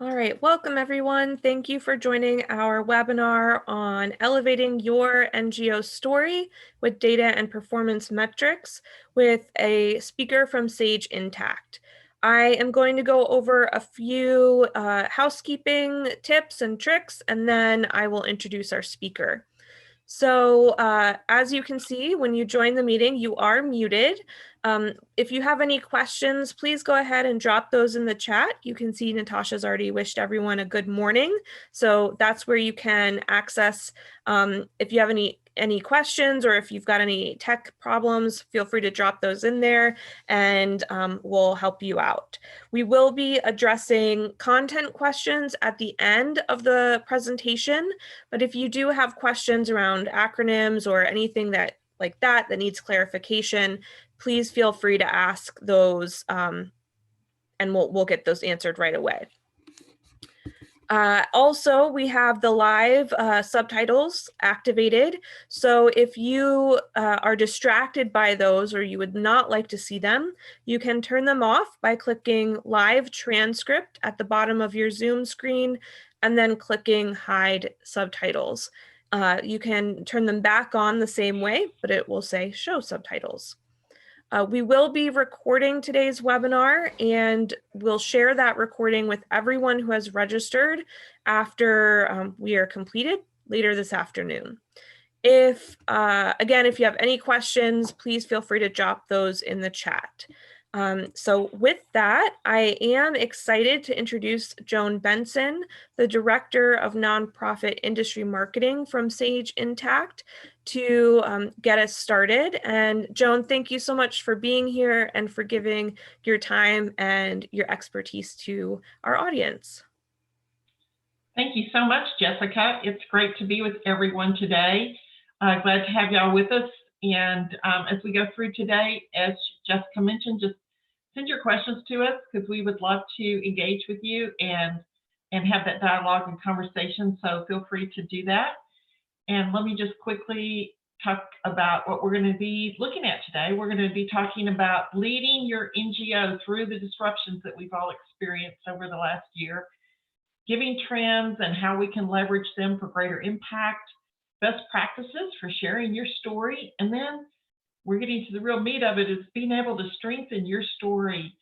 All right, welcome everyone. Thank you for joining our webinar on elevating your NGO story with data and performance metrics with a speaker from Sage Intacct. I am going to go over a few housekeeping tips and tricks, and then I will introduce our speaker. So as you can see, when you join the meeting, you are muted. If you have any questions, please go ahead and drop those in the chat. You can see Natasha's already wished everyone a good morning. So that's where you can access, if you have any questions or if you've got any tech problems, feel free to drop those in there and we'll help you out. We will be addressing content questions at the end of the presentation, but if you do have questions around acronyms or anything like that needs clarification, please feel free to ask those and we'll get those answered right away. Also, we have the live subtitles activated. So if you are distracted by those or you would not like to see them, you can turn them off by clicking live transcript at the bottom of your Zoom screen and then clicking hide subtitles. You can turn them back on the same way, but it will say show subtitles. We will be recording today's webinar and we'll share that recording with everyone who has registered after we are completed later this afternoon. Again, if you have any questions, please feel free to drop those in the chat. So with that, I am excited to introduce Joan Benson, the Director of Nonprofit Industry Marketing from Sage Intacct, to get us started. And Joan, thank you so much for being here and for giving your time and your expertise to our audience. Thank you so much, Jessica. It's great to be with everyone today. Glad to have y'all with us. And as we go through today, as Jessica mentioned, just send your questions to us because we would love to engage with you and have that dialogue and conversation. So feel free to do that. And let me just quickly talk about what we're going to be looking at today. We're going to be talking about leading your NGO through the disruptions that we've all experienced over the last year, giving trends and how we can leverage them for greater impact, best practices for sharing your story, and then we're getting to the real meat of it, is being able to strengthen your story,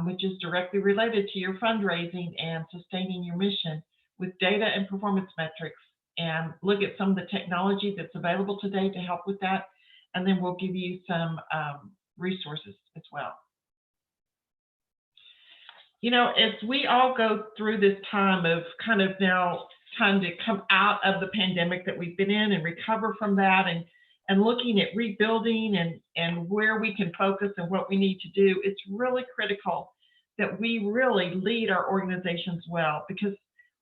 which is directly related to your fundraising and sustaining your mission with data and performance metrics, and look at some of the technology that's available today to help with that. And then we'll give you some resources as well. You know, as we all go through this time of kind of now time to come out of the pandemic that we've been in and recover from that, and looking at rebuilding and where we can focus and what we need to do, it's really critical that we really lead our organizations well, because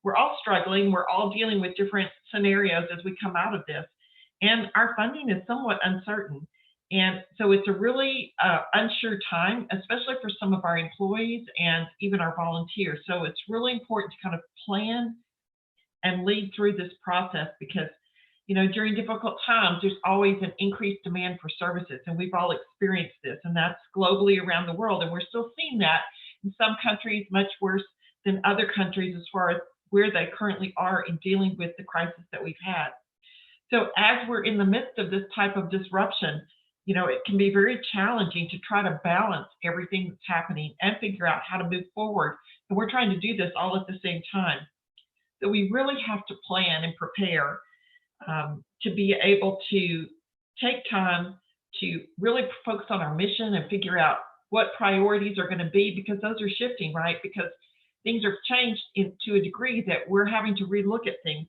we're all struggling, we're all dealing with different scenarios as we come out of this, and our funding is somewhat uncertain. And so it's a really unsure time, especially for some of our employees and even our volunteers. So it's really important to kind of plan and lead through this process, because, you know, during difficult times, there's always an increased demand for services, and we've all experienced this, and that's globally around the world. And we're still seeing that in some countries much worse than other countries as far as where they currently are in dealing with the crisis that we've had. So as we're in the midst of this type of disruption, you know, it can be very challenging to try to balance everything that's happening and figure out how to move forward. And we're trying to do this all at the same time. So we really have to plan and prepare to be able to take time to really focus on our mission and figure out what priorities are going to be, because those are shifting, right? Because things have changed to a degree that we're having to relook at things.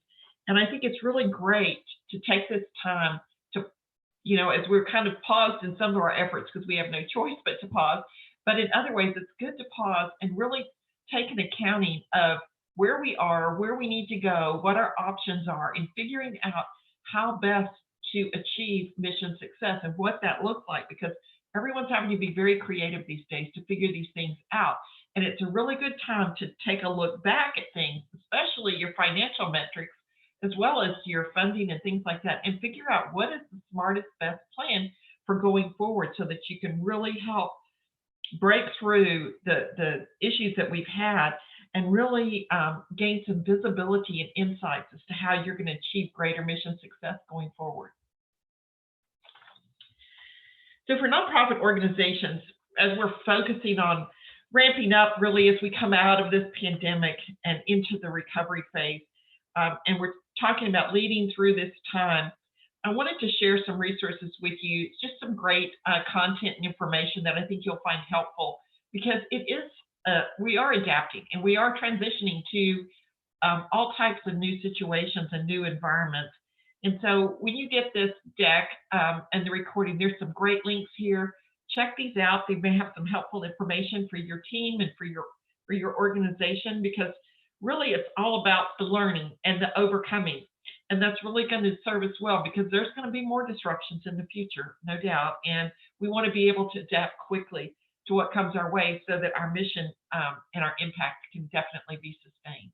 And I think it's really great to take this time to, you know, as we're kind of paused in some of our efforts because we have no choice but to pause. But in other ways, it's good to pause and really take an accounting of where we are, where we need to go, what our options are, and figuring out how best to achieve mission success and what that looks like, because everyone's having to be very creative these days to figure these things out. And it's a really good time to take a look back at things, especially your financial metrics, as well as your funding and things like that, and figure out what is the smartest, best plan for going forward so that you can really help break through the issues that we've had and really gain some visibility and insights as to how you're going to achieve greater mission success going forward. So for nonprofit organizations, as we're focusing on ramping up really as we come out of this pandemic and into the recovery phase, and we're talking about leading through this time, I wanted to share some resources with you, just some great content and information that I think you'll find helpful, because it is, we are adapting and we are transitioning to all types of new situations and new environments. And so when you get this deck and the recording, there's some great links here. Check these out. They may have some helpful information for your team and for your organization, because really it's all about the learning and the overcoming. And that's really going to serve us well, because there's going to be more disruptions in the future, no doubt. And we want to be able to adapt quickly to what comes our way so that our mission and our impact can definitely be sustained.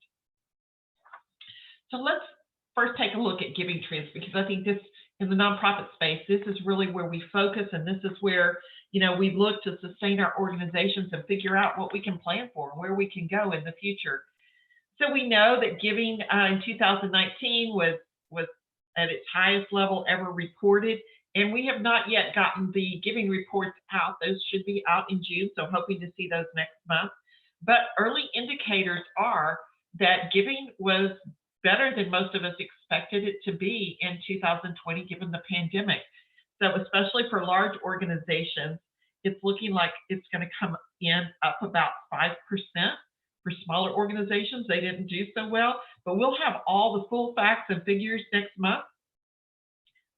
So let's first take a look at giving trends, because I think this, in the nonprofit space, this is really where we focus, and this is where, you know, we look to sustain our organizations and figure out what we can plan for and where we can go in the future. So we know that giving in 2019 was at its highest level ever reported, and we have not yet gotten the giving reports out. Those should be out in June, so hoping to see those next month. But early indicators are that giving was better than most of us expected it to be in 2020, given the pandemic. So especially for large organizations, it's looking like it's going to come in up about 5%. For smaller organizations, they didn't do so well, but we'll have all the full facts and figures next month.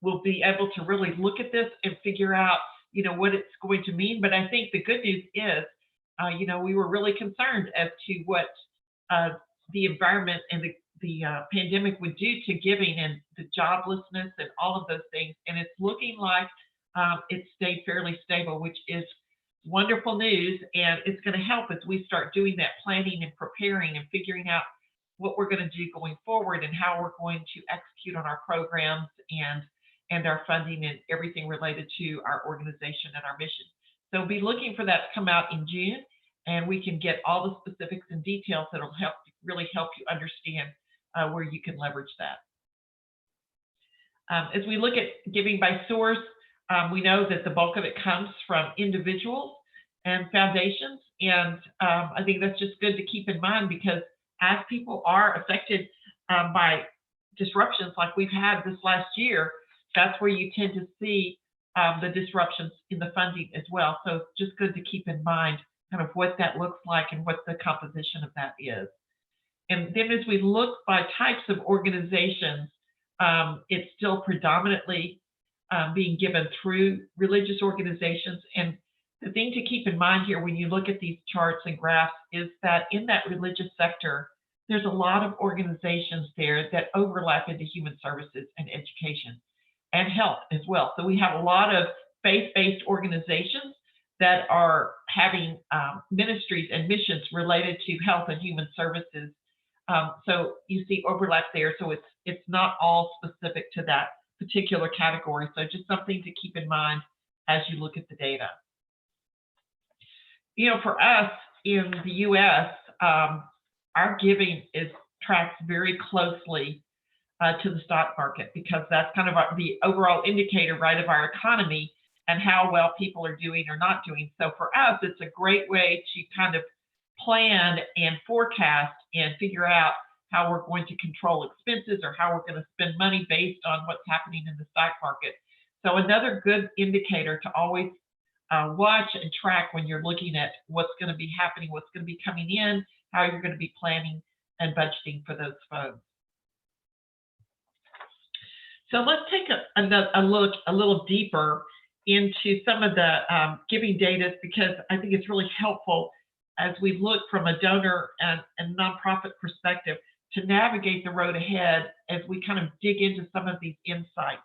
We'll be able to really look at this and figure out, you know, what it's going to mean. But I think the good news is, you know, we were really concerned as to what the environment and the pandemic would do to giving and the joblessness and all of those things. And it's looking like it stayed fairly stable, which is wonderful news. And it's going to help as we start doing that planning and preparing and figuring out what we're going to do going forward and how we're going to execute on our programs and our funding and everything related to our organization and our mission. So be looking for that to come out in June, and we can get all the specifics and details that will really help you understand where you can leverage that. As we look at giving by source, we know that the bulk of it comes from individuals and foundations, and I think that's just good to keep in mind, because as people are affected by disruptions like we've had this last year, that's where you tend to see the disruptions in the funding as well. So it's just good to keep in mind kind of what that looks like and what the composition of that is. And then as we look by types of organizations, it's still predominantly being given through religious organizations. And the thing to keep in mind here when you look at these charts and graphs is that in that religious sector, there's a lot of organizations there that overlap into human services and education and health as well. So we have a lot of faith-based organizations that are having ministries and missions related to health and human services. So you see overlap there. So it's not all specific to that particular category. So just something to keep in mind as you look at the data. You know, for us in the U.S., our giving tracks very closely to the stock market, because that's kind of the overall indicator, right, of our economy and how well people are doing or not doing. So for us, it's a great way to kind of plan and forecast and figure out how we're going to control expenses or how we're going to spend money based on what's happening in the stock market. So another good indicator to always watch and track when you're looking at what's going to be happening, what's going to be coming in, how you're going to be planning and budgeting for those funds. So let's take a look a little deeper into some of the giving data, because I think it's really helpful as we look from a donor and nonprofit perspective to navigate the road ahead as we kind of dig into some of these insights.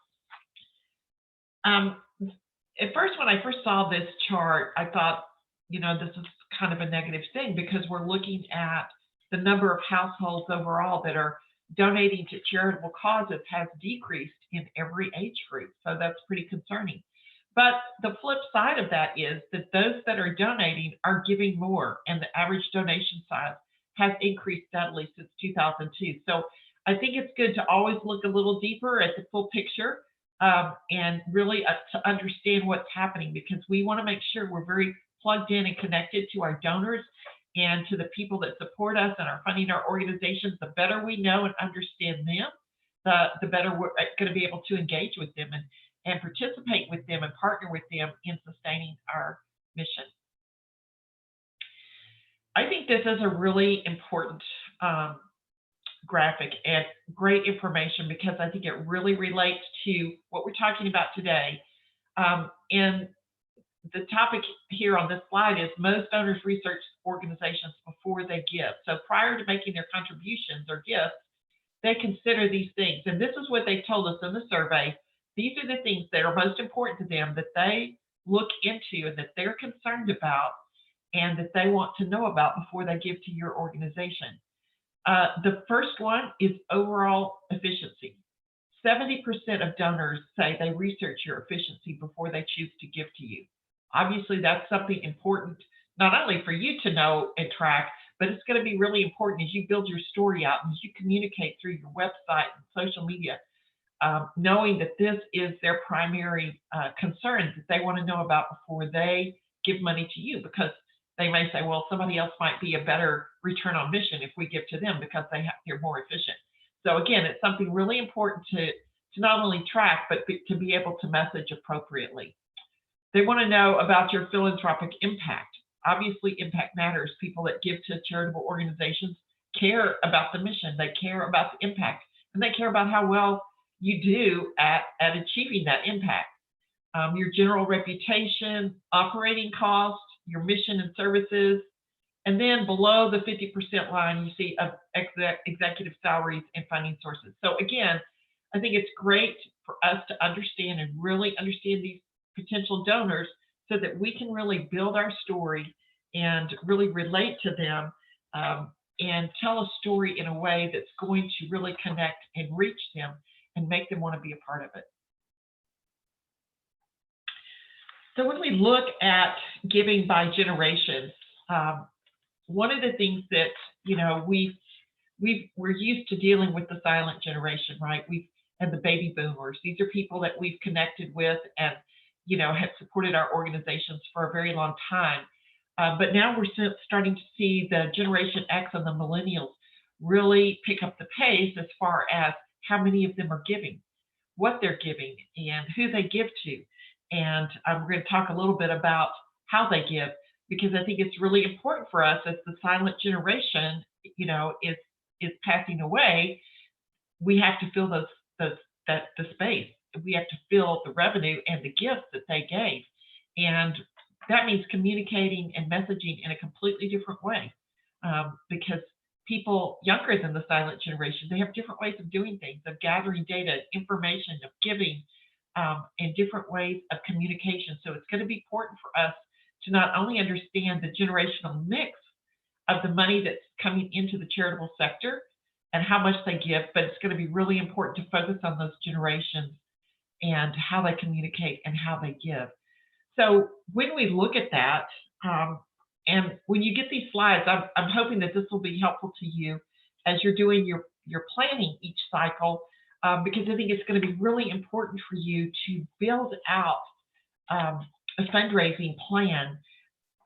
At first, when I first saw this chart, I thought, you know, this is kind of a negative thing, because we're looking at the number of households overall that are donating to charitable causes has decreased in every age group. So that's pretty concerning. But the flip side of that is that those that are donating are giving more, and the average donation size has increased steadily since 2002. So I think it's good to always look a little deeper at the full picture, and really to understand what's happening, because we want to make sure we're very plugged in and connected to our donors and to the people that support us and are funding our organizations. The better we know and understand them, the better we're going to be able to engage with them and participate with them and partner with them in sustaining our mission. I think this is a really important graphic and great information, because I think it really relates to what we're talking about today. And the topic here on this slide is most donors research organizations before they give. So prior to making their contributions or gifts, they consider these things. And this is what they told us in the survey. These are the things that are most important to them, that they look into and that they're concerned about and that they want to know about before they give to your organization. The first one is overall efficiency. 70% of donors say they research your efficiency before they choose to give to you. Obviously, that's something important, not only for you to know and track, but it's going to be really important as you build your story out and as you communicate through your website and social media, knowing that this is their primary concern that they want to know about before they give money to you, because they may say, well, somebody else might be a better return on mission if we give to them because they're more efficient. So again, it's something really important to not only track, but to be able to message appropriately. They want to know about your philanthropic impact. Obviously, impact matters. People that give to charitable organizations care about the mission. They care about the impact, and they care about how well you do at achieving that impact. Your general reputation, operating costs, your mission and services, and then below the 50% line, you see executive salaries and funding sources. So again, I think it's great for us to understand and really understand these potential donors so that we can really build our story and really relate to them, and tell a story in a way that's going to really connect and reach them and make them want to be a part of it. So when we look at giving by generations, one of the things that we're used to dealing with the silent generation, right? And the baby boomers. These are people that we've connected with and have supported our organizations for a very long time. But now we're starting to see the Generation X and the millennials really pick up the pace as far as how many of them are giving, what they're giving, and who they give to. And we're going to talk a little bit about how they give, because I think it's really important for us as the silent generation, is passing away. We have to fill the space. We have to fill the revenue and the gifts that they gave, and that means communicating and messaging in a completely different way, because people younger than the silent generation, they have different ways of doing things, of gathering data, information, of giving, and different ways of communication. So it's going to be important for us to not only understand the generational mix of the money that's coming into the charitable sector and how much they give, but it's going to be really important to focus on those generations and how they communicate and how they give. So when we look at that, and when you get these slides, I'm hoping that this will be helpful to you as you're doing your planning each cycle, because I think it's going to be really important for you to build out a fundraising plan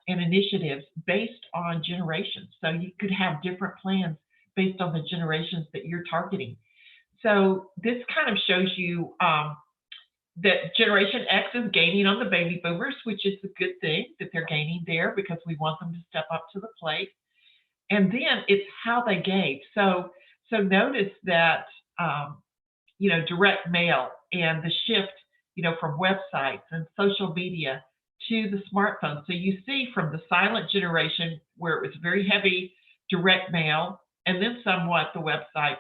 and initiatives based on generations. So you could have different plans based on the generations that you're targeting. So this kind of shows you that Generation X is gaining on the baby boomers, which is a good thing that they're gaining there, because we want them to step up to the plate. And then it's how they gave. So notice that direct mail and the shift from websites and social media to the smartphone. So you see from the silent generation, where it was very heavy direct mail and then somewhat the website,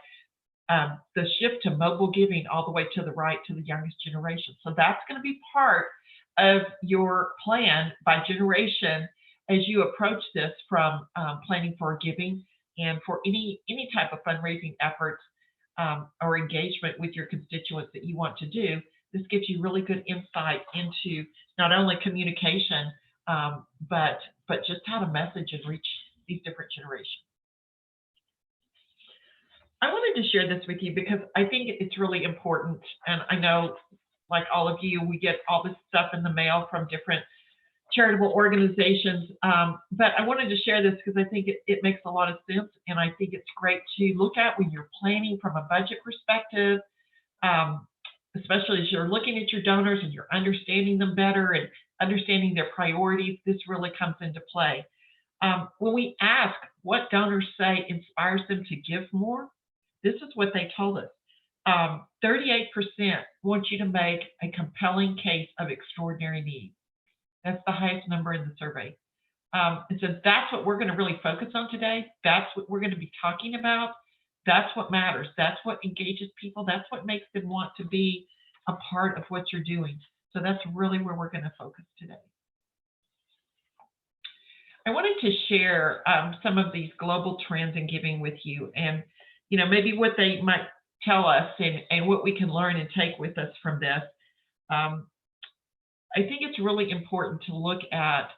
the shift to mobile giving all the way to the right, to the youngest generation. So that's going to be part of your plan by generation as you approach this, from planning for giving and for any type of fundraising efforts or engagement with your constituents that you want to do. This gives you really good insight into not only communication, but just how to message and reach these different generations. I wanted to share this with you because I think it's really important. And I know, like all of you, we get all this stuff in the mail from different charitable organizations. But I wanted to share this because I think it makes a lot of sense. And I think it's great to look at when you're planning from a budget perspective, um, especially as you're looking at your donors and you're understanding them better and understanding their priorities. This really comes into play. When we ask what donors say inspires them to give more, this is what they told us. 38% want you to make a compelling case of extraordinary need. That's the highest number in the survey. And so that's what we're going to really focus on today. That's what we're going to be talking about. That's what matters. That's what engages people. That's what makes them want to be a part of what you're doing. So that's really where we're going to focus today. I wanted to share some of these global trends in giving with you, and maybe what they might tell us, and what we can learn and take with us from this. I think it's really important to look at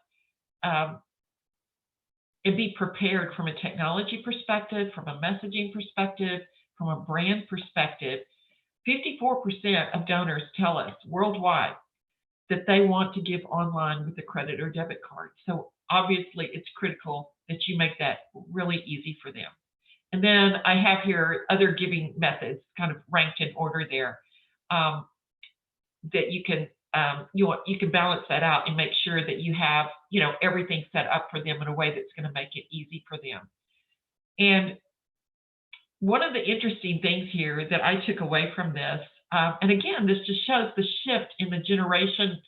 and be prepared from a technology perspective, from a messaging perspective, from a brand perspective. 54% of donors tell us worldwide that they want to give online with a credit or debit card. So obviously it's critical that you make that really easy for them. And then I have here other giving methods kind of ranked in order there, that you can you can balance that out and make sure that you have everything set up for them in a way that's going to make it easy for them. And one of the interesting things here that I took away from this, and again, this just shows the shift in the generations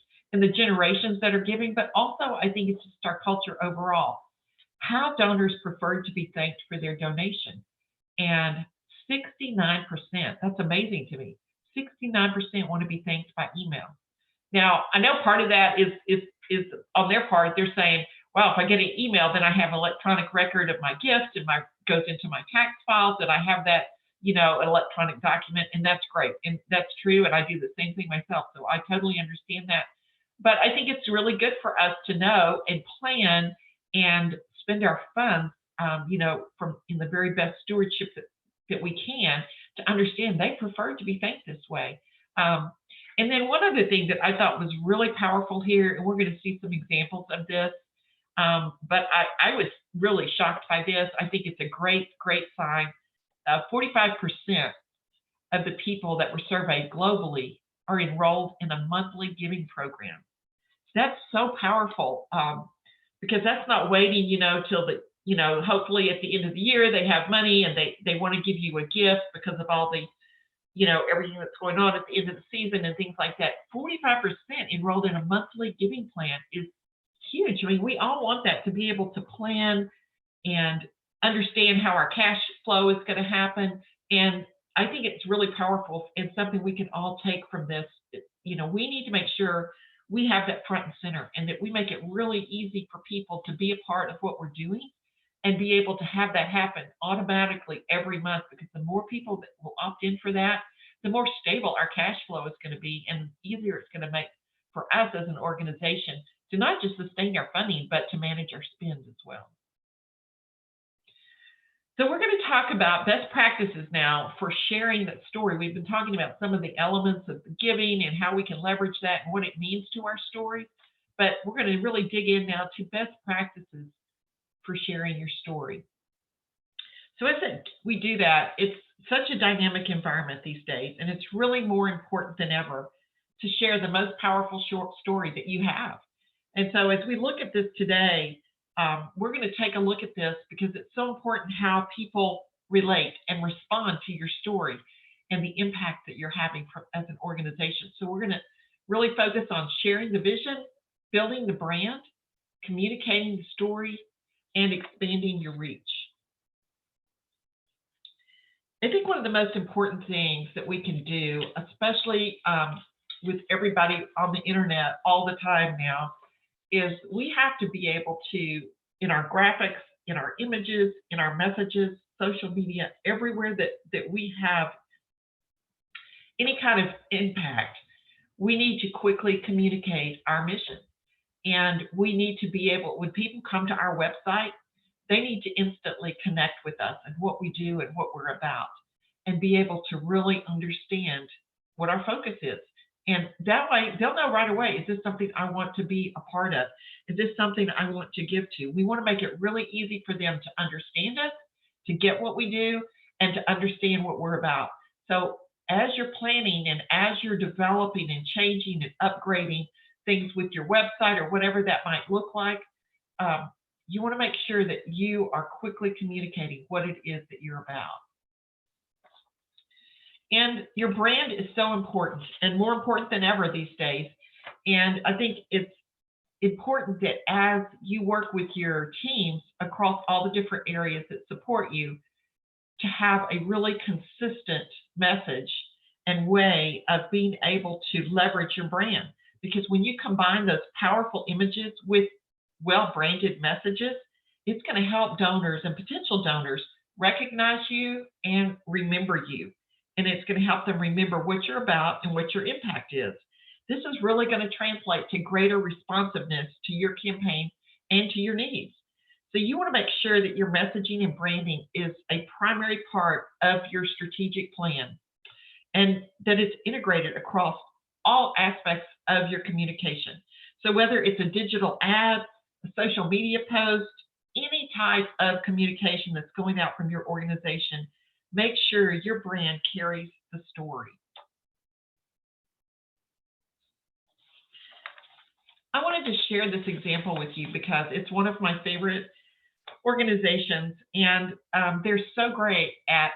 that are giving, but also I think it's just our culture overall. How donors prefer to be thanked for their donation. And 69%, that's amazing to me. 69% want to be thanked by email. Now, I know part of that is on their part. They're saying, well, if I get an email, then I have an electronic record of my gift and goes into my tax files, and I have that, an electronic document, and that's great. And that's true. And I do the same thing myself. So I totally understand that. But I think it's really good for us to know and plan and spend our funds, from in the very best stewardship that we can, to understand they prefer to be thanked this way. And then one other thing that I thought was really powerful here, and we're going to see some examples of this, but I was really shocked by this. I think it's a great, great sign. 45% of the people that were surveyed globally are enrolled in a monthly giving program. That's so powerful, because that's not waiting, till the, hopefully at the end of the year they have money and they want to give you a gift because of all the, everything that's going on at the end of the season and things like that. 45% enrolled in a monthly giving plan is huge. I mean, we all want that, to be able to plan and understand how our cash flow is going to happen. And I think it's really powerful and something we can all take from this. We need to make sure we have that front and center, and that we make it really easy for people to be a part of what we're doing and be able to have that happen automatically every month, because the more people that will opt in for that, the more stable our cash flow is going to be, and easier it's going to make for us as an organization to not just sustain our funding, but to manage our spend as well. So we're going to talk about best practices now for sharing that story. We've been talking about some of the elements of the giving and how we can leverage that and what it means to our story. But we're going to really dig in now to best practices for sharing your story. So as we do that, it's such a dynamic environment these days, and it's really more important than ever to share the most powerful short story that you have. And so as we look at this today, we're going to take a look at this because it's so important how people relate and respond to your story and the impact that you're having as an organization. So we're going to really focus on sharing the vision, building the brand, communicating the story, and expanding your reach. I think one of the most important things that we can do, especially with everybody on the internet all the time now, is we have to be able to, in our graphics, in our images, in our messages, social media, everywhere that we have any kind of impact, we need to quickly communicate our mission. And we need to be able, when people come to our website, they need to instantly connect with us and what we do and what we're about. and be able to really understand what our focus is. And that way, they'll know right away, is this something I want to be a part of? Is this something I want to give to? We want to make it really easy for them to understand us, to get what we do, and to understand what we're about. So as you're planning and as you're developing and changing and upgrading things with your website or whatever that might look like, you want to make sure that you are quickly communicating what it is that you're about. And your brand is so important, and more important than ever these days. And I think it's important that as you work with your teams across all the different areas that support you, to have a really consistent message and way of being able to leverage your brand. Because when you combine those powerful images with well-branded messages, it's going to help donors and potential donors recognize you and remember you. And it's going to help them remember what you're about and what your impact is. This is really going to translate to greater responsiveness to your campaign and to your needs. So you want to make sure that your messaging and branding is a primary part of your strategic plan, and that it's integrated across all aspects of your communication. So whether it's a digital ad, a social media post, any type of communication that's going out from your organization, make sure your brand carries the story. I wanted to share this example with you because it's one of my favorite organizations, and they're so great at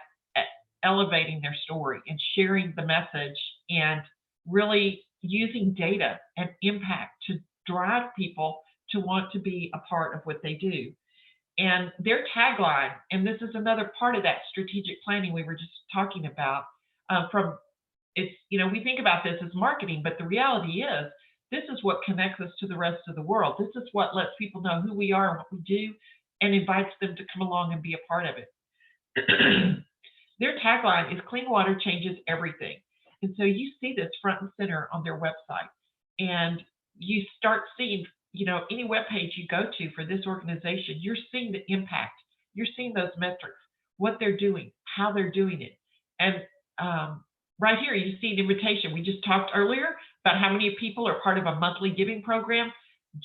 elevating their story and sharing the message and really using data and impact to drive people to want to be a part of what they do. And their tagline, and this is another part of that strategic planning we were just talking about, we think about this as marketing, but the reality is this is what connects us to the rest of the world. This is what lets people know who we are and what we do, and invites them to come along and be a part of it. Their tagline is "Clean water changes everything." And so you see this front and center on their website, and you start seeing, any web page you go to for this organization, you're seeing the impact, you're seeing those metrics, what they're doing, how they're doing it. And right here, you see an invitation. We just talked earlier about how many people are part of a monthly giving program.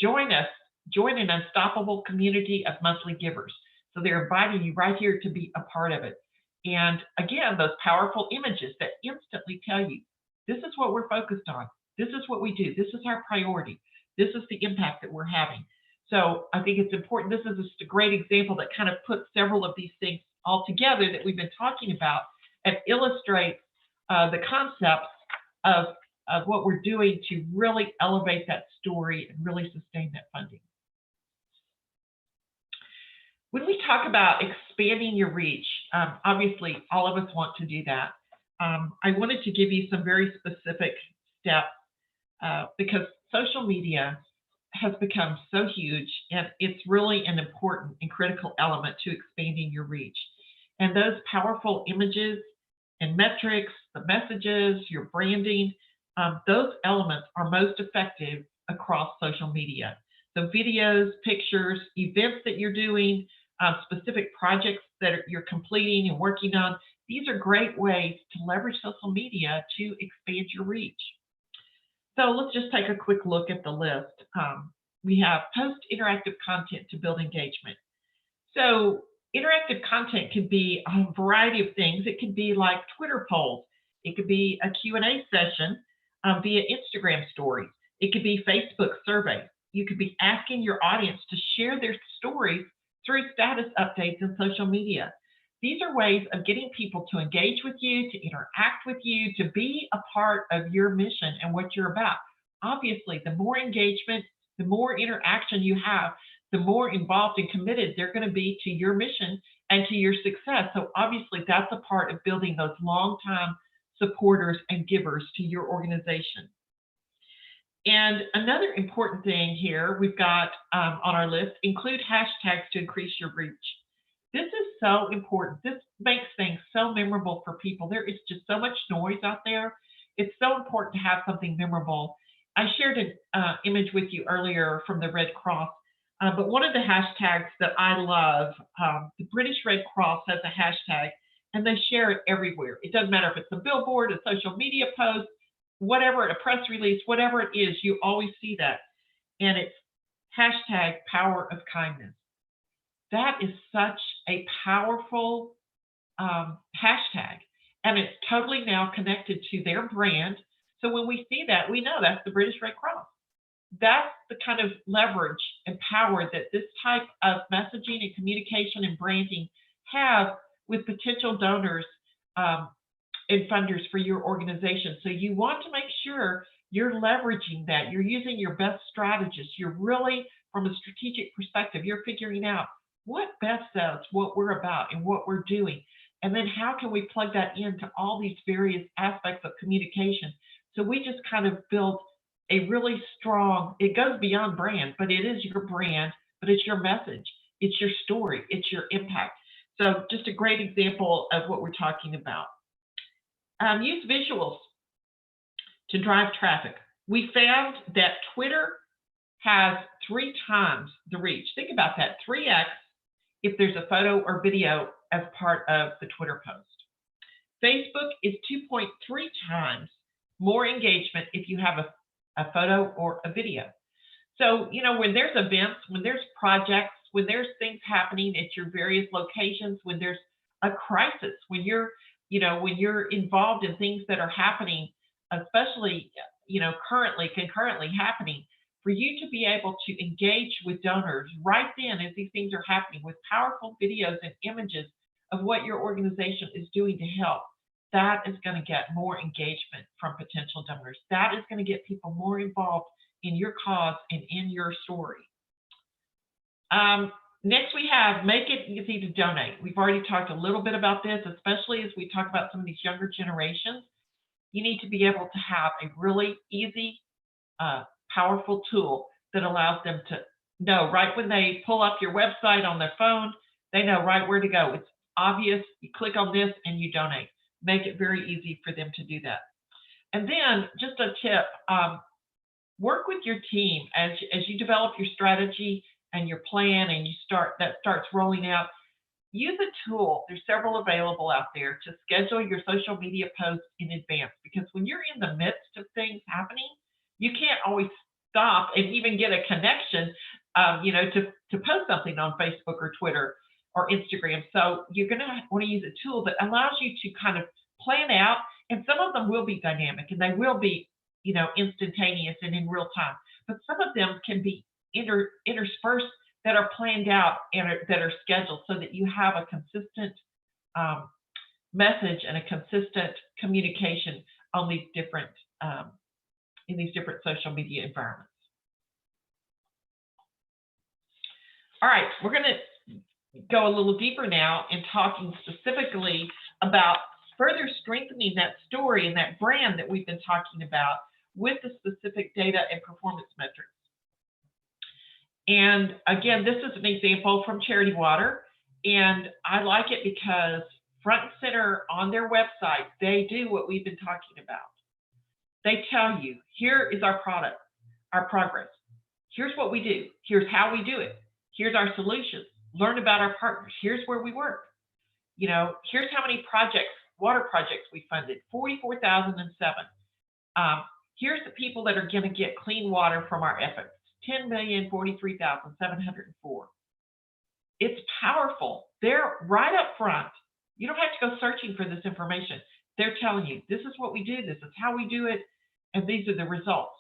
Join us, join an unstoppable community of monthly givers. So they're inviting you right here to be a part of it. And again, those powerful images that instantly tell you, this is what we're focused on. This is what we do. This is our priority. This is the impact that we're having. So I think it's important. This is just a great example that kind of puts several of these things all together that we've been talking about and illustrates the concepts of what we're doing to really elevate that story and really sustain that funding. When we talk about expanding your reach, obviously all of us want to do that. I wanted to give you some very specific steps because social media has become so huge, and it's really an important and critical element to expanding your reach. And those powerful images and metrics, the messages, your branding, those elements are most effective across social media. So videos, pictures, events that you're doing, specific projects that you're completing and working on, these are great ways to leverage social media to expand your reach. So let's just take a quick look at the list. We have post interactive content to build engagement. So interactive content could be a variety of things. It could be like Twitter polls. It could be a Q&A session via Instagram stories. It could be Facebook surveys. You could be asking your audience to share their stories through status updates in social media. These are ways of getting people to engage with you, to interact with you, to be a part of your mission and what you're about. Obviously, the more engagement, the more interaction you have, the more involved and committed they're going to be to your mission and to your success. So obviously, that's a part of building those long-time supporters and givers to your organization. And another important thing here we've got on our list, include hashtags to increase your reach. This is so important. This makes things so memorable for people. There is just so much noise out there. It's so important to have something memorable. I shared an image with you earlier from the Red Cross, but one of the hashtags that I love, the British Red Cross has a hashtag, and they share it everywhere. It doesn't matter if it's a billboard, a social media post, whatever, a press release, whatever it is, you always see that. And it's hashtag power of kindness. That is such a powerful hashtag, and it's totally now connected to their brand. So when we see that, we know that's the British Red Cross. That's the kind of leverage and power that this type of messaging and communication and branding have with potential donors and funders for your organization. So you want to make sure you're leveraging that. You're using your best strategists. You're really, from a strategic perspective, you're figuring out what best says what we're about and what we're doing. And then how can we plug that into all these various aspects of communication? So we just kind of build a really strong, it goes beyond brand, but it is your brand, but it's your message, it's your story, it's your impact. So just a great example of what we're talking about. Use visuals to drive traffic. We found that Twitter has 3 times the reach. Think about that, 3x if there's a photo or video as part of the Twitter post. Facebook is 2.3 times more engagement if you have a photo or a video. So, when there's events, when there's projects, when there's things happening at your various locations, when there's a crisis, when you're involved in things that are happening, especially, concurrently happening, for you to be able to engage with donors right then as these things are happening with powerful videos and images of what your organization is doing to help, that is going to get more engagement from potential donors. That is going to get people more involved in your cause and in your story. Next, we have make it easy to donate. We've already talked a little bit about this, especially as we talk about some of these younger generations. You need to be able to have a really easy, powerful tool that allows them to know right when they pull up your website on their phone, they know right where to go. It's obvious. You click on this and you donate. Make it very easy for them to do that. And then just a tip, work with your team as you develop your strategy and your plan and starts rolling out. Use a tool. There's several available out there to schedule your social media posts in advance, because when you're in the midst of things happening, you can't always stop and even get a connection, to post something on Facebook or Twitter or Instagram. So you're going to want to use a tool that allows you to kind of plan out, and some of them will be dynamic and they will be, instantaneous and in real time. But some of them can be interspersed that are planned out and that are scheduled, so that you have a consistent message and a consistent communication on these different in these different social media environments. All right, we're going to go a little deeper now in talking specifically about further strengthening that story and that brand that we've been talking about with the specific data and performance metrics. And again, this is an example from Charity Water, and I like it because front and center on their website, they do what we've been talking about. They tell you, here is our product, our progress. Here's what we do. Here's how we do it. Here's our solutions. Learn about our partners. Here's where we work. Here's how many water projects we funded, 44,007. Here's the people that are going to get clean water from our efforts, 10,043,704. It's powerful. They're right up front. You don't have to go searching for this information. They're telling you, this is what we do, this is how we do it, and these are the results.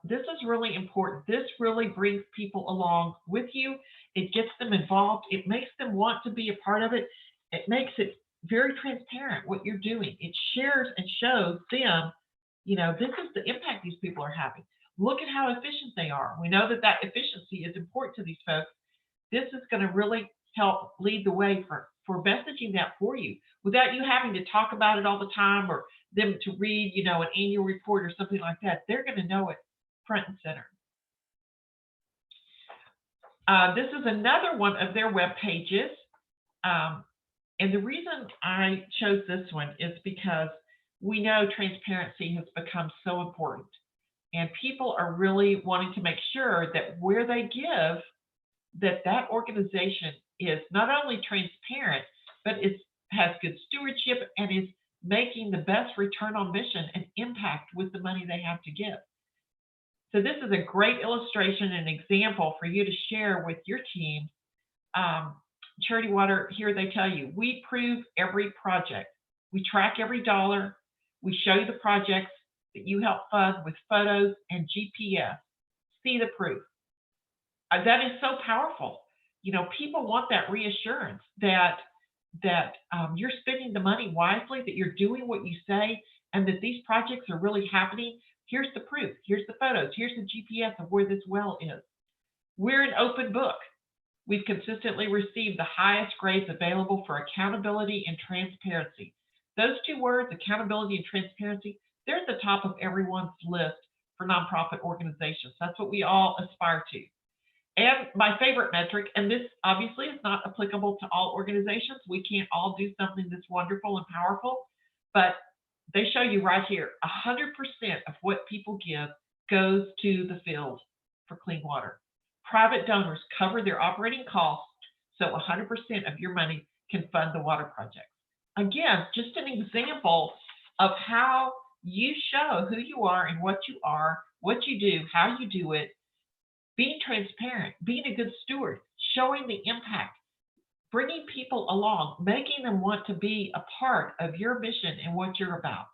This is really important. This really brings people along with you. It gets them involved. It makes them want to be a part of it. It makes it very transparent what you're doing. It shares and shows them, this is the impact these people are having. Look at how efficient they are. We know that efficiency is important to these folks. This is going to really help lead the way for messaging that for you without you having to talk about it all the time or them to read, an annual report or something like that. They're going to know it front and center. This is another one of their web pages. And the reason I chose this one is because we know transparency has become so important. And people are really wanting to make sure that where they give, that organization is not only transparent, but has good stewardship, and is making the best return on mission and impact with the money they have to give. So this is a great illustration and example for you to share with your team. Charity Water, here they tell you, we prove every project. We track every dollar. We show you the projects that you help fund with photos and GPS. See the proof. That is so powerful. You know, people want that reassurance that you're spending the money wisely, that you're doing what you say, and that these projects are really happening. Here's the proof. Here's the photos. Here's the GPS of where this well is. We're an open book. We've consistently received the highest grades available for accountability and transparency. Those two words, accountability and transparency, they're at the top of everyone's list for nonprofit organizations. That's what we all aspire to. And my favorite metric, and this obviously is not applicable to all organizations. We can't all do something that's wonderful and powerful, but they show you right here, 100% of what people give goes to the field for clean water. Private donors cover their operating costs, so 100% of your money can fund the water project. Again, just an example of how you show who you are and what you do, how you do it, being transparent, being a good steward, showing the impact, bringing people along, making them want to be a part of your mission and what you're about.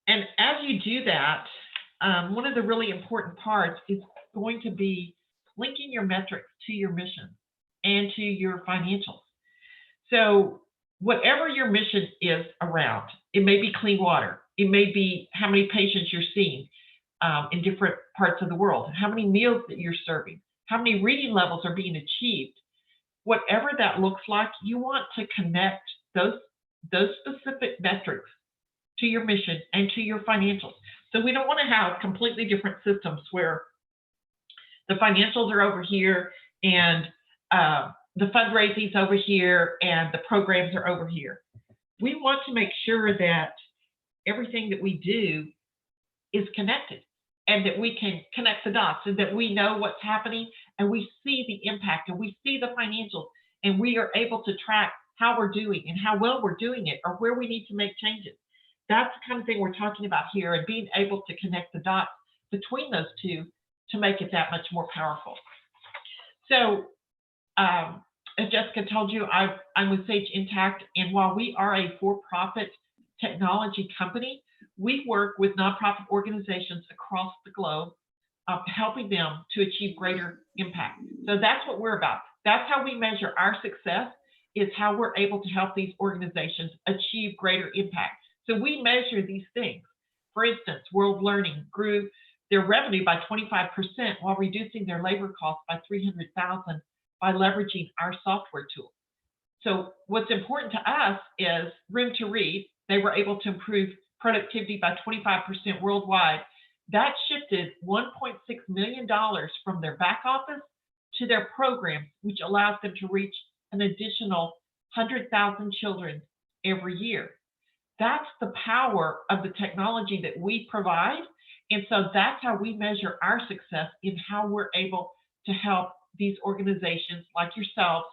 And as you do that, one of the really important parts is going to be linking your metrics to your mission and to your financials. So whatever your mission is around, it may be clean water, it may be how many patients you're seeing in different parts of the world, how many meals that you're serving, how many reading levels are being achieved. Whatever that looks like, you want to connect those specific metrics to your mission and to your financials. So we don't want to have completely different systems where the financials are over here and the fundraising is over here and the programs are over here. We want to make sure that everything that we do is connected and that we can connect the dots and that we know what's happening and we see the impact and we see the financials and we are able to track how we're doing and how well we're doing it or where we need to make changes. That's the kind of thing we're talking about here, and being able to connect the dots between those two to make it that much more powerful. So as Jessica told you, I'm with Sage Intacct, and while we are a for-profit technology company, we work with nonprofit organizations across the globe, helping them to achieve greater impact. So that's what we're about. That's how we measure our success, is how we're able to help these organizations achieve greater impact. So we measure these things. For instance, World Learning grew their revenue by 25% while reducing their labor costs by $300,000 by leveraging our software tool. So what's important to us is Room to Read. They were able to improve productivity by 25% worldwide. That shifted $1.6 million from their back office to their program, which allows them to reach an additional 100,000 children every year. That's the power of the technology that we provide. And so that's how we measure our success in how we're able to help these organizations like yourselves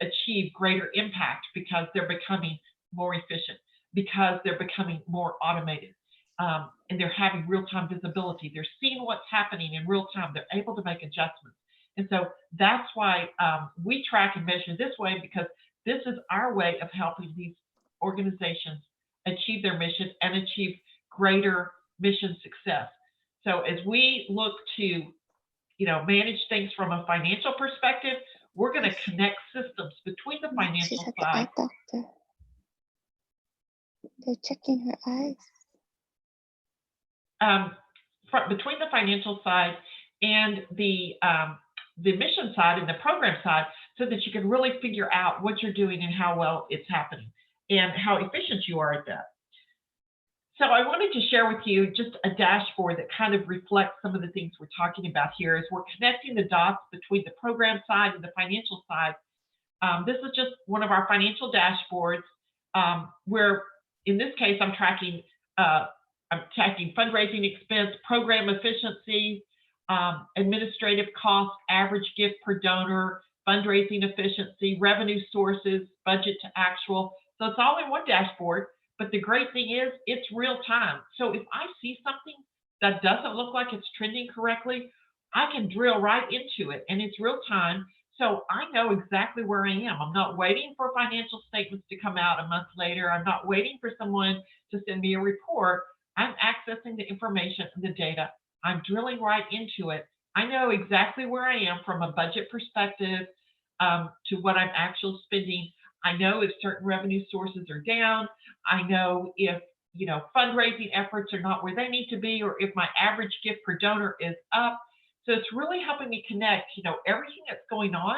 achieve greater impact because they're becoming more efficient, because they're becoming more automated, and they're having real-time visibility. They're seeing what's happening in real time. They're able to make adjustments. And so that's why we track and measure this way, because this is our way of helping these organizations achieve their mission and achieve greater mission success. So as we look to, manage things from a financial perspective, we're going to connect systems between the financial She's at the side. eye doctor. They're checking her eyes. Between the financial side and the mission side and the program side, so that you can really figure out what you're doing and how well it's happening and how efficient you are at that. So I wanted to share with you just a dashboard that kind of reflects some of the things we're talking about here as we're connecting the dots between the program side and the financial side. This is just one of our financial dashboards where, in this case, I'm tracking fundraising expense, program efficiency, administrative costs, average gift per donor, fundraising efficiency, revenue sources, budget to actual. So it's all in one dashboard. But the great thing is it's real time. So if I see something that doesn't look like it's trending correctly, I can drill right into it and it's real time. So I know exactly where I am. I'm not waiting for financial statements to come out a month later. I'm not waiting for someone to send me a report. I'm accessing the information and the data. I'm drilling right into it. I know exactly where I am from a budget perspective, to what I'm actually spending. I know if certain revenue sources are down. I know if fundraising efforts are not where they need to be, or if my average gift per donor is up. So it's really helping me connect, everything that's going on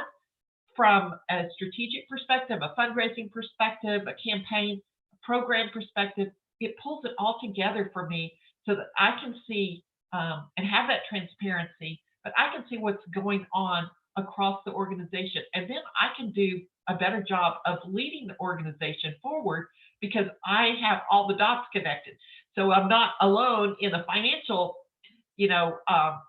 from a strategic perspective, a fundraising perspective, a campaign, a program perspective. It pulls it all together for me so that I can see, and have that transparency, but I can see what's going on across the organization. And then I can do a better job of leading the organization forward because I have all the dots connected. So I'm not alone in the financial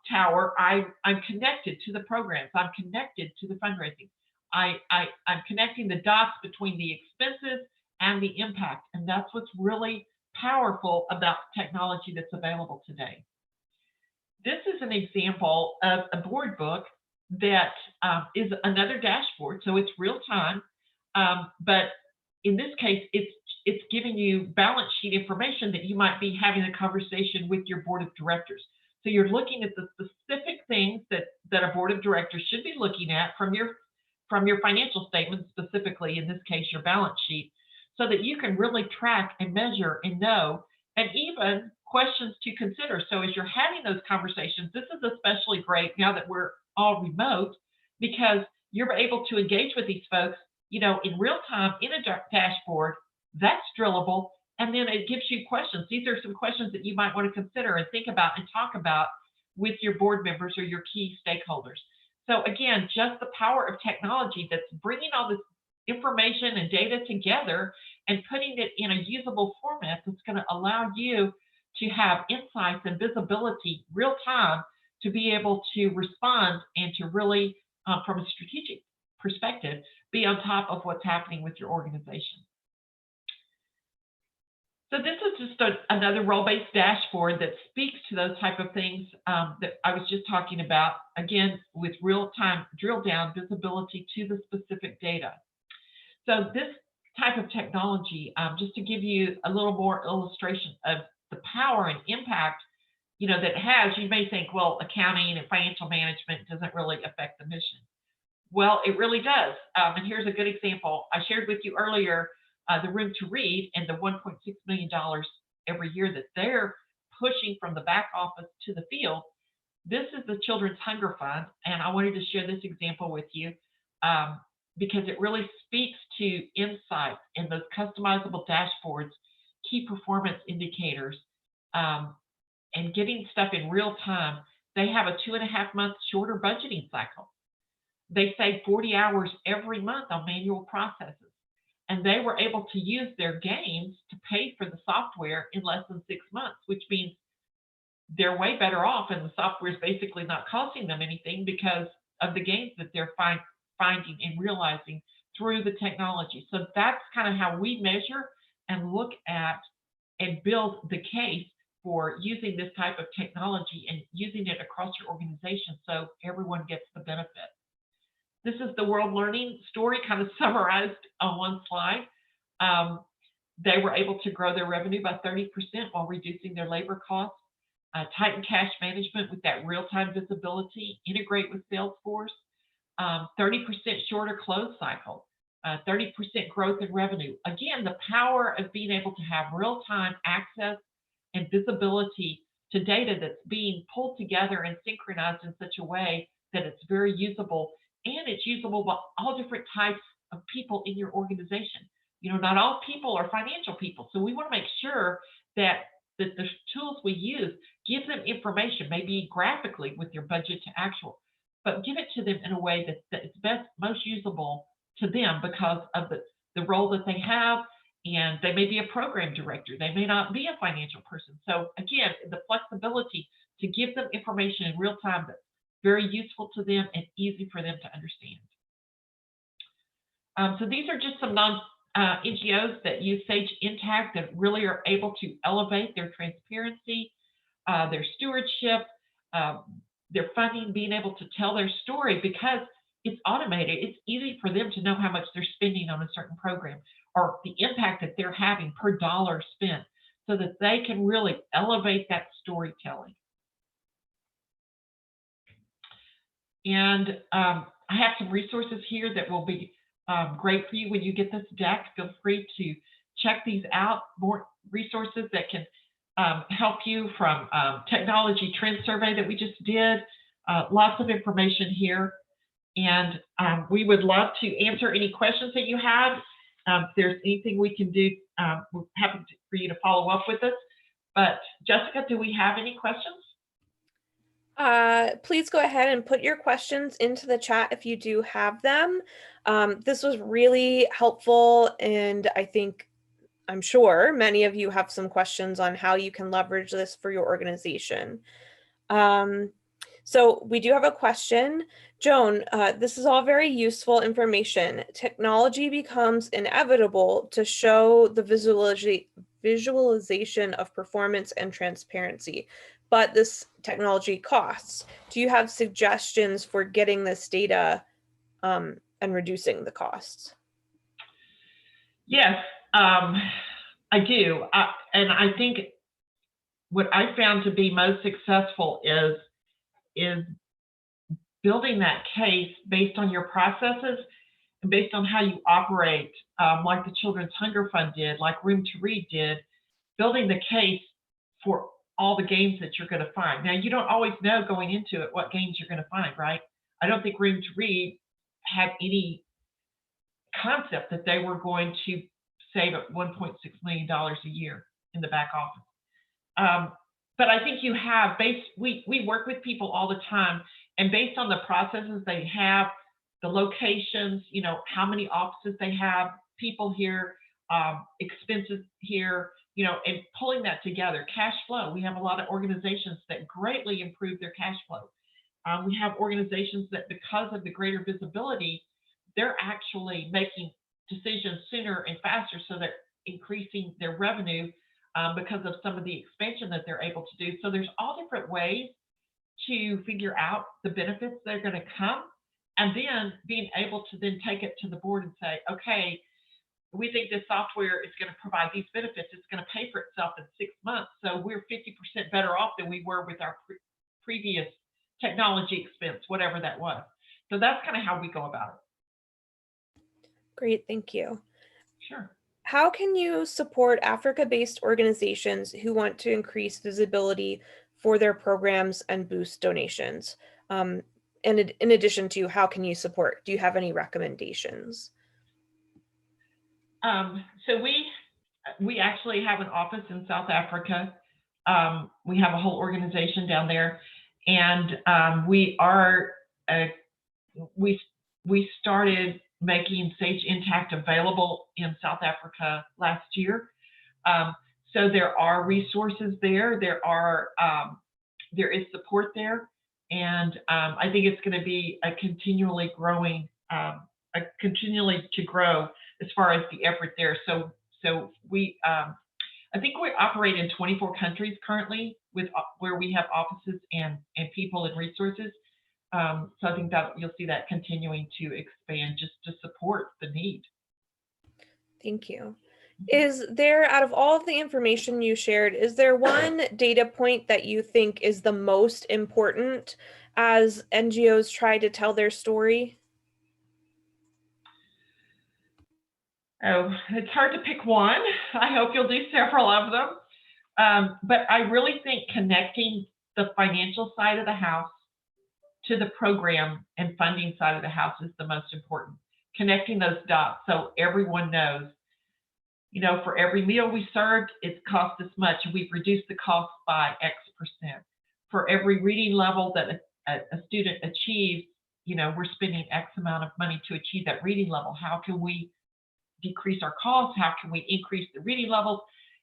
tower. I'm connected to the programs. I'm connected to the fundraising. I'm connecting the dots between the expenses and the impact. And that's what's really powerful about technology that's available today. This is an example of a board book that is another dashboard. So it's real time. But in this case, it's giving you balance sheet information that you might be having a conversation with your board of directors. So you're looking at the specific things that a board of directors should be looking at from your financial statements, specifically in this case your balance sheet, so that you can really track and measure and know, and even questions to consider. So as you're having those conversations, this is especially great now that we're all remote, because you're able to engage with these folks, in real time in a dashboard that's drillable. And then it gives you questions. These are some questions that you might want to consider and think about and talk about with your board members or your key stakeholders. So again, just the power of technology that's bringing all this information and data together and putting it in a usable format that's going to allow you to have insights and visibility real time to be able to respond and to really, from a strategic perspective, be on top of what's happening with your organization. So this is just another role-based dashboard that speaks to those type of things that I was just talking about, again, with real-time drill down visibility to the specific data. So this type of technology, just to give you a little more illustration of the power and impact that it has, you may think, well, accounting and financial management doesn't really affect the mission. Well, it really does. And here's a good example. I shared with you earlier the Room to Read and the $1.6 million every year that they're pushing from the back office to the field. This is the Children's Hunger Fund, and I wanted to share this example with you because it really speaks to insights in those customizable dashboards, key performance indicators, and getting stuff in real time. They have a 2.5-month shorter budgeting cycle. They save 40 hours every month on manual processes. And they were able to use their gains to pay for the software in less than 6 months, which means they're way better off, and the software is basically not costing them anything because of the gains that they're finding and realizing through the technology. So that's kind of how we measure and look at and build the case for using this type of technology and using it across your organization so everyone gets the benefit. This is the World Learning story kind of summarized on one slide. They were able to grow their revenue by 30% while reducing their labor costs, tighten cash management with that real-time visibility, integrate with Salesforce, 30% shorter close cycle, 30% growth in revenue. Again, the power of being able to have real-time access and visibility to data that's being pulled together and synchronized in such a way that it's very usable, and it's usable by all different types of people in your organization. Not all people are financial people, so we want to make sure that the tools we use give them information, maybe graphically with your budget to actual, but give it to them in a way that is most usable to them because of the role that they have. And they may be a program director. They may not be a financial person. So again, the flexibility to give them information in real time that's very useful to them and easy for them to understand. So these are just some NGOs that use Sage Intacct that really are able to elevate their transparency, their stewardship, uh, their funding, being able to tell their story because it's automated. It's easy for them to know how much they're spending on a certain program or the impact that they're having per dollar spent so that they can really elevate that storytelling. And I have some resources here that will be great for you when you get this deck. Feel free to check these out. More resources that can help you from technology trend survey that we just did. Lots of information here. And we would love to answer any questions that you have. If there's anything we can do, we're happy for you to follow up with us. But Jessica, do we have any questions? Please go ahead and put your questions into the chat if you do have them. This was really helpful, and I'm sure many of you have some questions on how you can leverage this for your organization. So we do have a question. Joan, this is all very useful information. Technology becomes inevitable to show the visualization of performance and transparency, but this technology costs. Do you have suggestions for getting this data and reducing the costs? Yes, I do. And I think what I found to be most successful is building that case based on your processes and based on how you operate, like the Children's Hunger Fund did, like Room to Read did, building the case for all the games that you're going to find. Now, you don't always know going into it what games you're going to find, right? I don't think Room to Read had any concept that they were going to save $1.6 million a year in the back office. But I think you have we work with people all the time, and based on the processes they have, the locations, how many offices they have, people here, expenses here, and pulling that together. Cash flow. We have a lot of organizations that greatly improve their cash flow. We have organizations that, because of the greater visibility, they're actually making decisions sooner and faster, so they're increasing their revenue because of some of the expansion that they're able to do. So there's all different ways to figure out the benefits that are going to come, and then being able to then take it to the board and say, okay, we think this software is going to provide these benefits. It's going to pay for itself in 6 months. So we're 50% better off than we were with our previous technology expense, whatever that was. So that's kind of how we go about it. Great, thank you. Sure. How can you support Africa-based organizations who want to increase visibility for their programs and boost donations? And in addition to, how can you support? Do you have any recommendations? So we actually have an office in South Africa. We have a whole organization down there, and we started making Sage Intacct available in South Africa last year. So there are resources there. There is support there, and I think it's going to be a continually to grow as far as the effort there. So we, I think we operate in 24 countries currently where we have offices and people and resources. So I think that you'll see that continuing to expand just to support the need. Thank you. Is there, out of all of the information you shared, is there one data point that you think is the most important as NGOs try to tell their story? Oh, it's hard to pick one. I hope you'll do several of them. But I really think connecting the financial side of the house to the program and funding side of the house is the most important. Connecting those dots so everyone knows, for every meal we served, it's cost this much, and we've reduced the cost by X%. For every reading level that a student achieves, we're spending X amount of money to achieve that reading level. How can we decrease our costs? How can we increase the reading levels?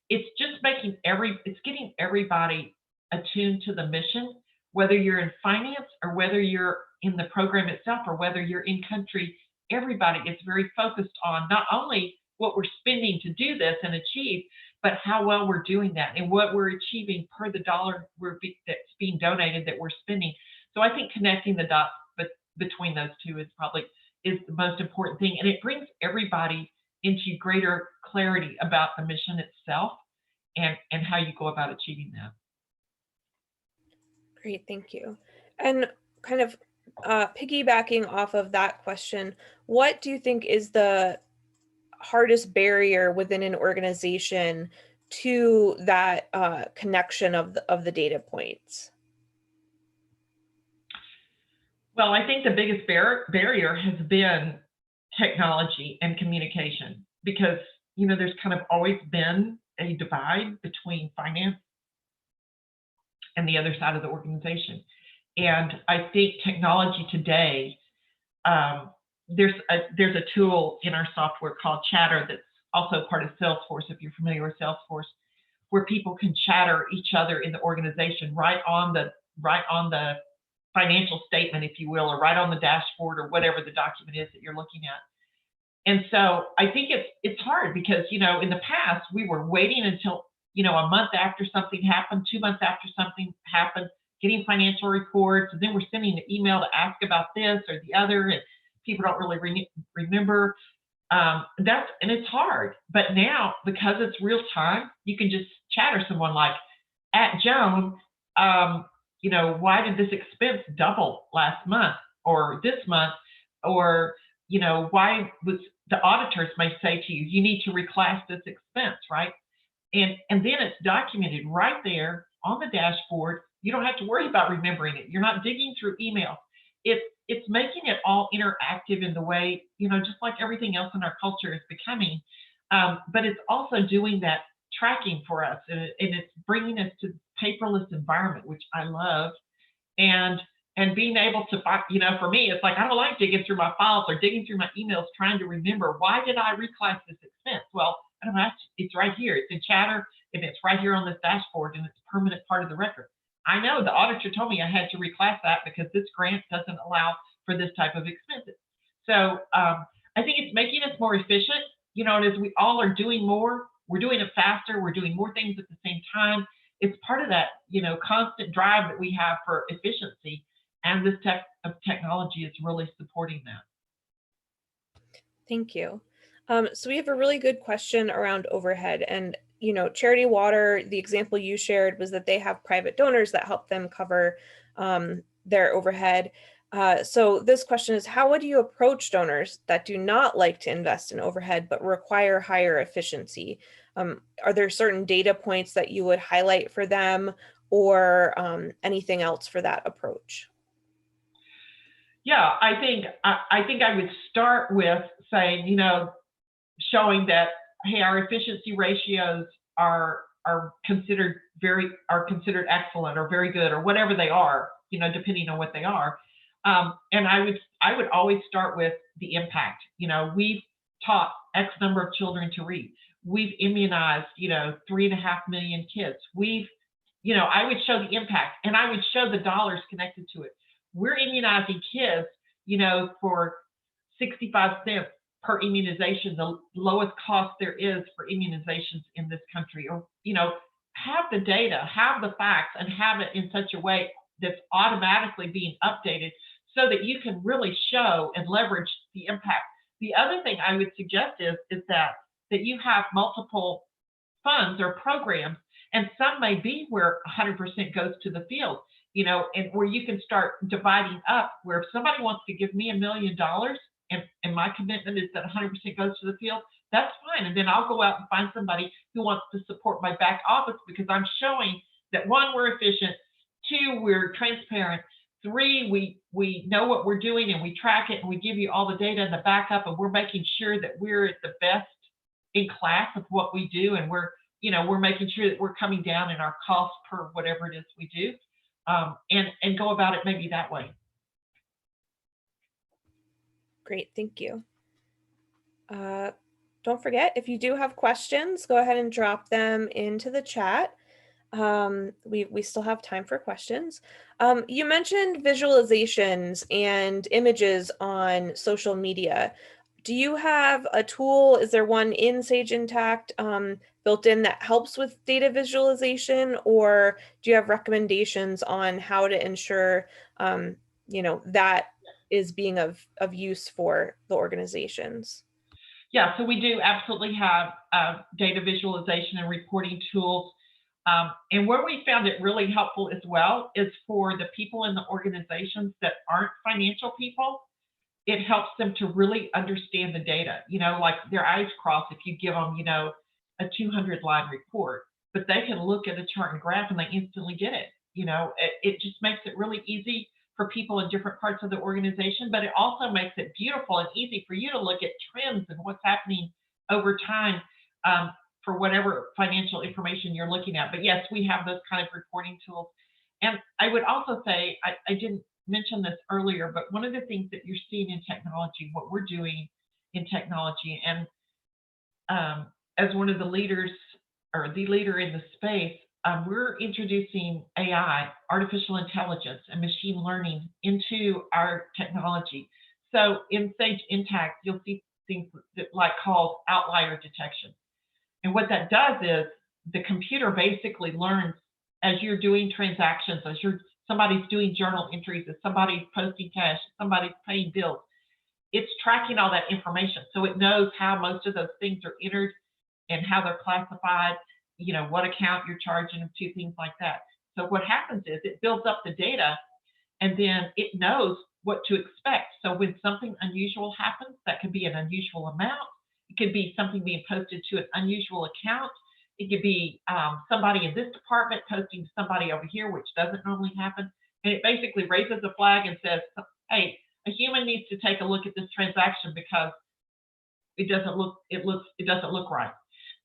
It's just it's getting everybody attuned to the mission, whether you're in finance or whether you're in the program itself or whether you're in country everybody is very focused on not only what we're spending to do this and achieve, but how well we're doing that and what we're achieving per the dollar that's being donated that we're spending. So I think connecting the dots between those two is the most important thing, and it brings everybody into greater clarity about the mission itself and how you go about achieving that. Great, thank you. And kind of piggybacking off of that question, what do you think is the hardest barrier within an organization to that connection of the data points? Well, I think the biggest barrier has been technology and communication because, there's kind of always been a divide between finance and the other side of the organization. And I think technology today, there's a tool in our software called Chatter that's also part of Salesforce, if you're familiar with Salesforce, where people can chatter each other in the organization right on the financial statement, if you will, or right on the dashboard or whatever the document is that you're looking at. And so I think it's hard because, in the past, we were waiting until, a month after something happened, 2 months after something happened, getting financial reports, and then we're sending an email to ask about this or the other, and people don't really remember. And it's hard. But now, because it's real time, you can just chatter someone like, at Joan, why did this expense double last month or this month? Or, why was the auditors may say to you, you need to reclass this expense, right? And then it's documented right there on the dashboard. You don't have to worry about remembering it. You're not digging through emails. It's making it all interactive in the way, just like everything else in our culture is becoming. But it's also doing that tracking for us, and it's bringing us to paperless environment, which I love. And being able to find, for me, it's like I don't like digging through my files or digging through my emails trying to remember, why did I reclass this expense? Well, I don't know, it's right here. It's in Chatter, and it's right here on this dashboard, and it's a permanent part of the record. I know the auditor told me I had to reclass that because this grant doesn't allow for this type of expenses. So I think it's making us more efficient, and as we all are doing more, we're doing it faster, we're doing more things at the same time. It's part of that, constant drive that we have for efficiency, and this technology is really supporting that. Thank you. So we have a really good question around overhead, and Charity Water, the example you shared was that they have private donors that help them cover their overhead. So this question is, how would you approach donors that do not like to invest in overhead but require higher efficiency? Are there certain data points that you would highlight for them, or anything else for that approach? Yeah, I think I would start with saying, showing that, hey, our efficiency ratios are considered excellent or very good or whatever they are, depending on what they are. And I would always start with the impact. We've taught X number of children to read. We've immunized, 3.5 million kids. I would show the impact, and I would show the dollars connected to it. We're immunizing kids, for 65 cents per immunization, the lowest cost there is for immunizations in this country. Or, have the data, have the facts, and have it in such a way that's automatically being updated so that you can really show and leverage the impact. The other thing I would suggest is that you have multiple funds or programs, and some may be where 100% goes to the field, and where you can start dividing up, where if somebody wants to give me $1 million and my commitment is that 100% goes to the field, that's fine. And then I'll go out and find somebody who wants to support my back office, because I'm showing that, 1, we're efficient, 2, we're transparent, 3, we know what we're doing and we track it and we give you all the data and the backup, and we're making sure that we're at the best in class of what we do, and we're making sure that we're coming down in our cost per whatever it is we do, and go about it maybe that way. Great, thank you. Don't forget, if you do have questions, go ahead and drop them into the chat. We still have time for questions. You mentioned visualizations and images on social media. Do you have a tool? Is there one in Sage Intacct built in that helps with data visualization, or do you have recommendations on how to ensure, that is being of use for the organizations? Yeah, so we do absolutely have data visualization and reporting tools. And where we found it really helpful as well is for the people in the organizations that aren't financial people. It helps them to really understand the data, like their eyes cross if you give them, a 200-line report, but they can look at a chart and graph and they instantly get it. It just makes it really easy for people in different parts of the organization, but it also makes it beautiful and easy for you to look at trends and what's happening over time, for whatever financial information you're looking at. But yes, we have those kind of reporting tools. And I would also say, I didn't mention this earlier, but one of the things that you're seeing in technology, what we're doing in technology, and as one of the leaders or the leader in the space, we're introducing AI, artificial intelligence, and machine learning into our technology. So in Sage Intacct, you'll see things that like called outlier detection. And what that does is the computer basically learns as you're doing transactions, as somebody's doing journal entries, as somebody's posting cash, somebody's paying bills. It's tracking all that information. So it knows how most of those things are entered and how they're classified, what account you're charging them to, things like that. So what happens is it builds up the data and then it knows what to expect. So when something unusual happens, that could be an unusual amount. It could be something being posted to an unusual account. It could be somebody in this department posting to somebody over here, which doesn't normally happen. And it basically raises a flag and says, hey, a human needs to take a look at this transaction because it doesn't look right.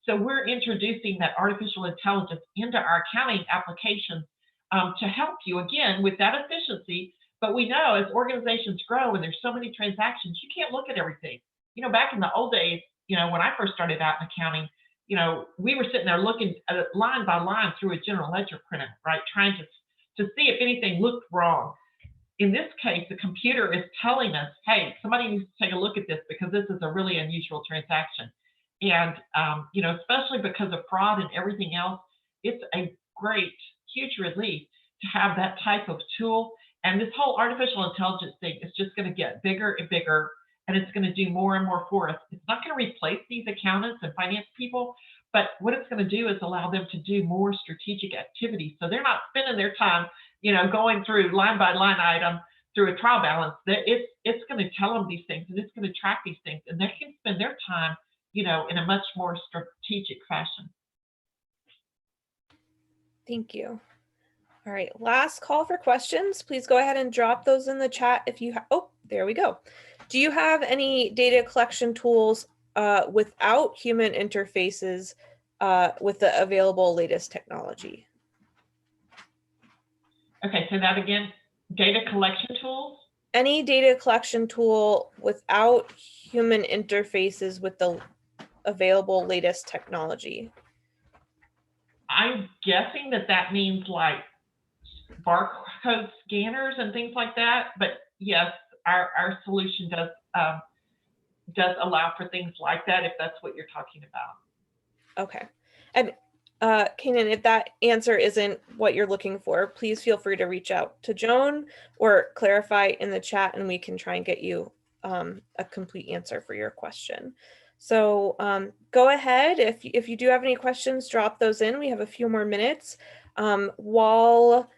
So we're introducing that artificial intelligence into our accounting applications to help you again with that efficiency. But we know as organizations grow and there's so many transactions, you can't look at everything. Back in the old days, when I first started out in accounting, we were sitting there looking at it line by line through a general ledger printout, right? Trying to see if anything looked wrong. In this case, the computer is telling us, hey, somebody needs to take a look at this because this is a really unusual transaction. And, especially because of fraud and everything else, it's a great, huge relief to have that type of tool. And this whole artificial intelligence thing is just going to get bigger and bigger, and it's going to do more and more for us. It's not going to replace these accountants and finance people, but what it's going to do is allow them to do more strategic activities. So they're not spending their time, going through line by line item through a trial balance. It's going to tell them these things and it's going to track these things, and they can spend their time, in a much more strategic fashion. Thank you. All right, last call for questions. Please go ahead and drop those in the chat if you have. Oh, there we go. Do you have any data collection tools without human interfaces with the available latest technology? Okay, say that again. Data collection tools? Any data collection tool without human interfaces with the available latest technology? I'm guessing that means like barcode scanners and things like that. But yes, our solution does allow for things like that if that's what you're talking about. Okay. And Kanan, if that answer isn't what you're looking for, please feel free to reach out to Joan or clarify in the chat, and we can try and get you a complete answer for your question. So go ahead. If you do have any questions, drop those in. We have a few more minutes. While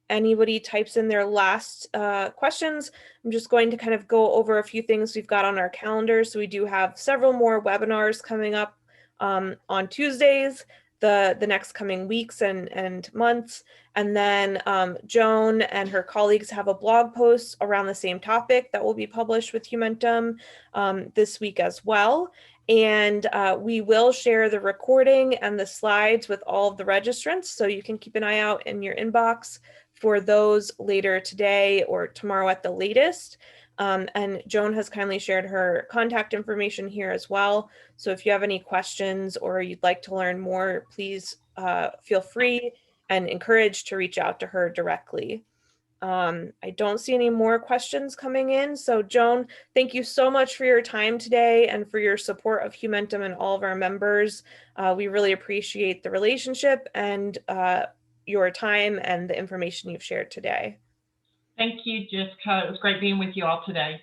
anybody types in their last questions, I'm just going to kind of go over a few things we've got on our calendar. So we do have several more webinars coming up on Tuesdays, the next coming weeks and months. And then Joan and her colleagues have a blog post around the same topic that will be published with Humentum this week as well. And we will share the recording and the slides with all of the registrants, so you can keep an eye out in your inbox for those later today or tomorrow at the latest. And Joan has kindly shared her contact information here as well. So if you have any questions or you'd like to learn more, please feel free and encouraged to reach out to her directly. I don't see any more questions coming in. So Joan, thank you so much for your time today and for your support of Humentum and all of our members. We really appreciate the relationship and your time and the information you've shared today. Thank you, Jessica. It was great being with you all today.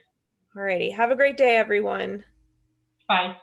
Alrighty, have a great day, everyone. Bye.